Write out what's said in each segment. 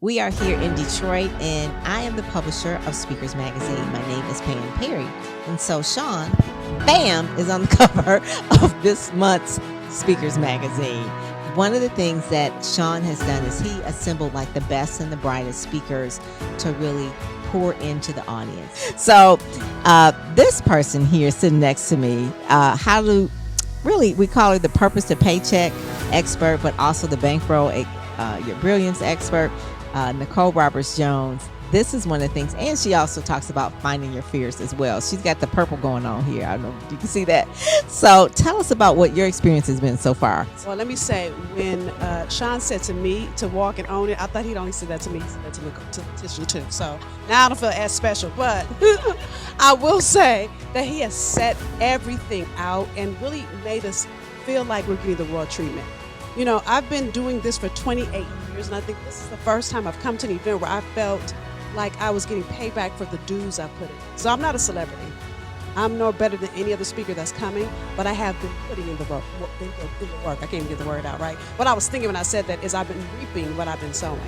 We are here in Detroit, and I am the publisher of Speakers Magazine. My name is Pam Perry. And so Shawn, bam, is on the cover of this month's Speakers Magazine. One of the things that Shawn has done is he assembled like the best and the brightest speakers to really pour into the audience. So this person here sitting next to me, we call her the purpose to paycheck expert, but also the bankroll your brilliance expert, Nicole Jones. This is one of the things, and she also talks about finding your fears as well. She's got the purple going on here. I don't know if you can see that. So tell us about what your experience has been so far. Well, let me say, when Shawn said to me to walk and own it, I thought he'd only said that to me. He said that to Tisha too. So now I don't feel as special, but I will say that he has set everything out and really made us feel like we're getting the royal treatment. You know, I've been doing this for 28 years, and I think this is the first time I've come to an event where I felt like I was getting payback for the dues I put in. So I'm not a celebrity. I'm no better than any other speaker that's coming, but I have been putting in the work. I can't even get the word out right. What I was thinking when I said that is I've been reaping what I've been sowing.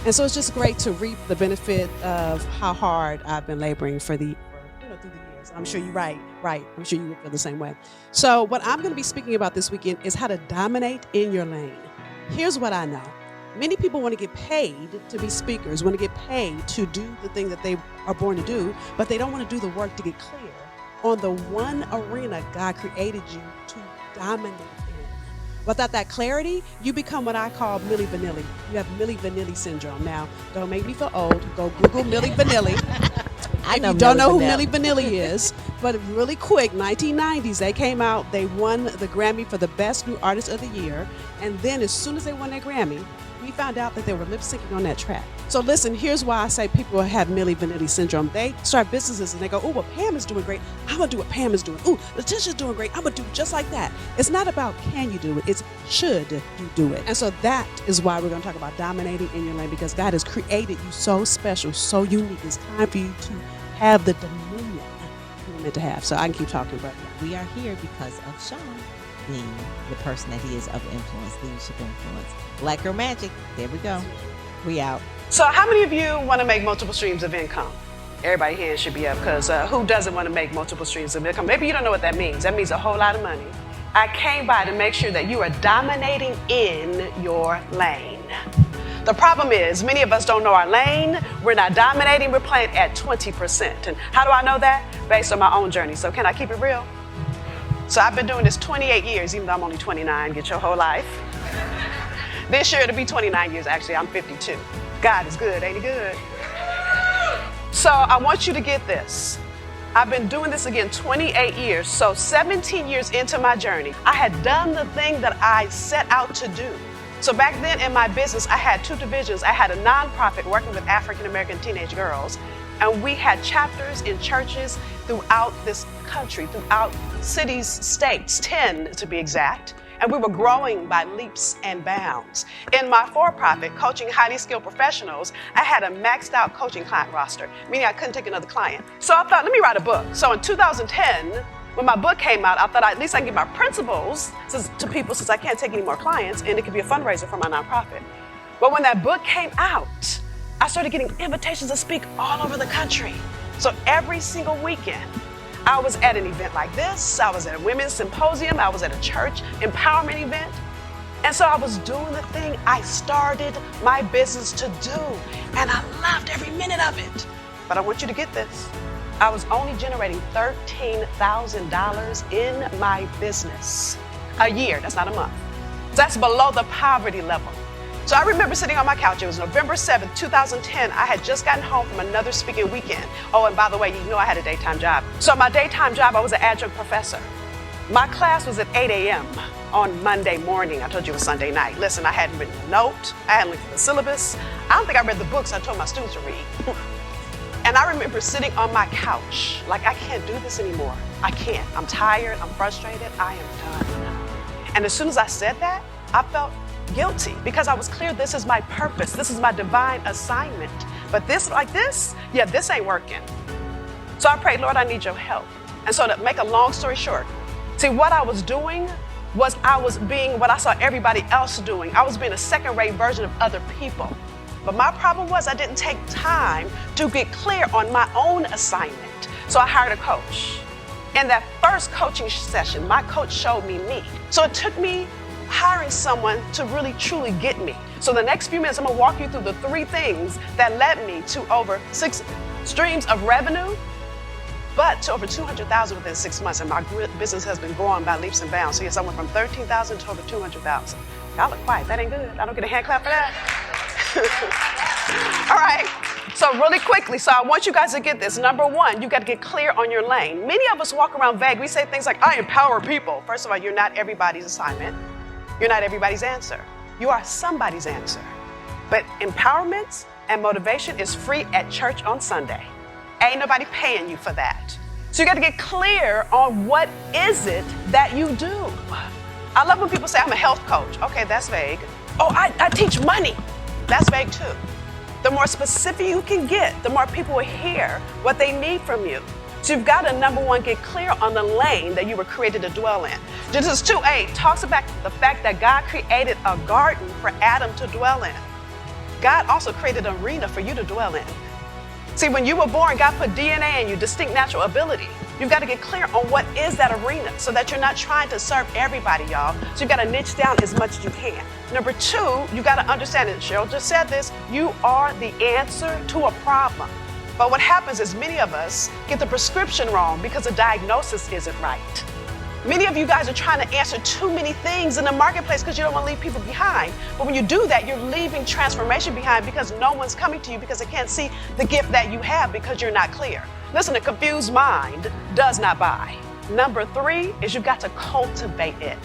And so it's just great to reap the benefit of how hard I've been laboring through the years. I'm sure you're right. I'm sure you would feel the same way. So what I'm going to be speaking about this weekend is how to dominate in your lane. Here's what I know. Many people want to get paid to be speakers, want to get paid to do the thing that they are born to do, but they don't want to do the work to get clear on the one arena God created you to dominate in. Without that clarity, you become what I call Milli Vanilli. You have Milli Vanilli syndrome. Now, don't make me feel old. Go Google Milli Vanilli. If you don't know who Milli Vanilli is, but really quick, 1990s, they came out, they won the Grammy for the Best New Artist of the Year, and then as soon as they won that Grammy, we found out that they were lip syncing on that track. So listen, here's why I say people have Milli Vanilli syndrome. They start businesses and they go, oh, well, Pam is doing great. I'm gonna do what Pam is doing. Ooh, Letitia's doing great. I'm gonna do just like that. It's not about can you do it, it's should you do it. And so that is why we're gonna talk about dominating in your lane, because God has created you so special, so unique. It's time for you to have the dominion you're meant to have. So I can keep talking, but we are here because of Shawn being the person that he is of influence, leadership influence. Black Girl Magic, there we go. We out. So how many of you want to make multiple streams of income? Everybody's hand should be up, because who doesn't want to make multiple streams of income? Maybe you don't know what that means. That means a whole lot of money. I came by to make sure that you are dominating in your lane. The problem is, many of us don't know our lane. We're not dominating. We're playing at 20%. And how do I know that? Based on my own journey. So can I keep it real? So I've been doing this 28 years, even though I'm only 29. Get your whole life. This year it'll be 29 years. Actually, I'm 52. God is good, ain't he good? So I want you to get this. I've been doing this again 28 years. So 17 years into my journey, I had done the thing that I set out to do. So back then in my business, I had two divisions. I had a nonprofit working with African-American teenage girls, and we had chapters in churches throughout this country, throughout cities, states, 10 to be exact. And we were growing by leaps and bounds. In my for-profit, coaching highly skilled professionals, I had a maxed out coaching client roster, meaning I couldn't take another client. So I thought, let me write a book. So in 2010, when my book came out, I thought at least I can give my principles to people since I can't take any more clients, and it could be a fundraiser for my nonprofit. But when that book came out, I started getting invitations to speak all over the country. So every single weekend, I was at an event like this, I was at a women's symposium, I was at a church empowerment event. And so I was doing the thing I started my business to do, and I loved every minute of it. But I want you to get this. I was only generating $13,000 in my business a year. That's not a month. That's below the poverty level. So I remember sitting on my couch. It was November 7th, 2010. I had just gotten home from another speaking weekend. Oh, and by the way, you know I had a daytime job. So my daytime job, I was an adjunct professor. My class was at 8 a.m. on Monday morning. I told you it was Sunday night. Listen, I hadn't written a note. I hadn't looked at the syllabus. I don't think I read the books I told my students to read. And I remember sitting on my couch, like, I can't do this anymore. I can't. I'm tired. I'm frustrated. I am done. And as soon as I said that, I felt guilty, because I was clear this is my purpose. This is my divine assignment. But this, like this, yeah, this ain't working. So I prayed, Lord, I need your help. And so to make a long story short, see, what I was doing was I was being what I saw everybody else doing. I was being a second-rate version of other people. But my problem was I didn't take time to get clear on my own assignment. So I hired a coach. In that first coaching session, my coach showed me me. So it took me hiring someone to really truly get me. So the next few minutes, I'm gonna walk you through the 3 things that led me to over 6 streams of revenue, but to over 200,000 within 6 months. And my business has been growing by leaps and bounds. So yes, I went from 13,000 to over 200,000. Y'all look quiet, that ain't good. I don't get a hand clap for that. All right, so really quickly, so I want you guys to get this. Number 1, you got to get clear on your lane. Many of us walk around vague. We say things like, I empower people. First of all, you're not everybody's assignment. You're not everybody's answer. You are somebody's answer. But empowerment and motivation is free at church on Sunday. Ain't nobody paying you for that. So you got to get clear on what is it that you do. I love when people say, I'm a health coach. Okay, that's vague. Oh, I teach money. That's vague too. The more specific you can get, the more people will hear what they need from you. So you've got to, number 1, get clear on the lane that you were created to dwell in. Genesis 2:8 talks about the fact that God created a garden for Adam to dwell in. God also created an arena for you to dwell in. See, when you were born, God put DNA in you, distinct natural ability. You've got to get clear on what is that arena so that you're not trying to serve everybody, y'all. So you've got to niche down as much as you can. Number 2, you got to understand, and Cheryl just said this, you are the answer to a problem. But what happens is many of us get the prescription wrong because the diagnosis isn't right. Many of you guys are trying to answer too many things in the marketplace because you don't want to leave people behind. But when you do that, you're leaving transformation behind because no one's coming to you because they can't see the gift that you have because you're not clear. Listen, a confused mind does not buy. Number 3 is you've got to cultivate it.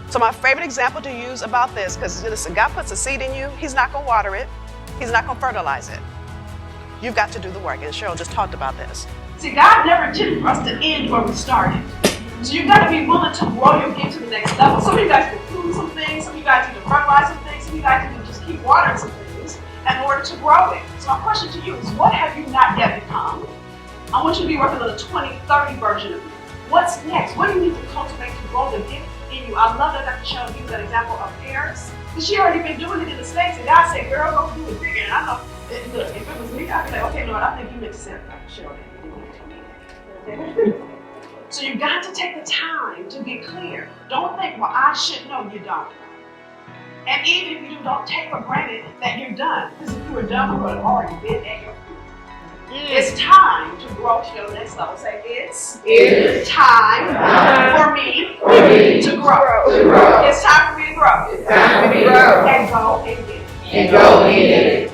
So my favorite example to use about this, because listen, God puts a seed in you, He's not going to water it. He's not going to fertilize it. You've got to do the work, and Cheryl just talked about this. See, God never intended for us to end where we started. So you've got to be willing to grow your gift to the next level. Some of you guys can prune some things, some of you guys need to fertilize some things, some of you guys need to just keep watering some things in order to grow it. So my question to you is, what have you not yet become? I want you to be working on a 2030 version of you. What's next? What do you need to cultivate to grow the gift in you? I love that Dr. Shawn used that example of Paris. Because she already been doing it in the States, and God said, girl, go do it bigger. And I know, look, if it was me, I'd be like, okay, Lord, I think you mixed it, Dr. Shawn. So you got to take the time to get clear. Don't think, well, I should know. You don't. And even if you do, don't take for granted that you're done. Because if you were done, we would have already been at your feet. It's time to grow to your next level. Say, it's time for me to grow. It's time for me to grow. It's time for me to grow. And go and get it. And go and get it.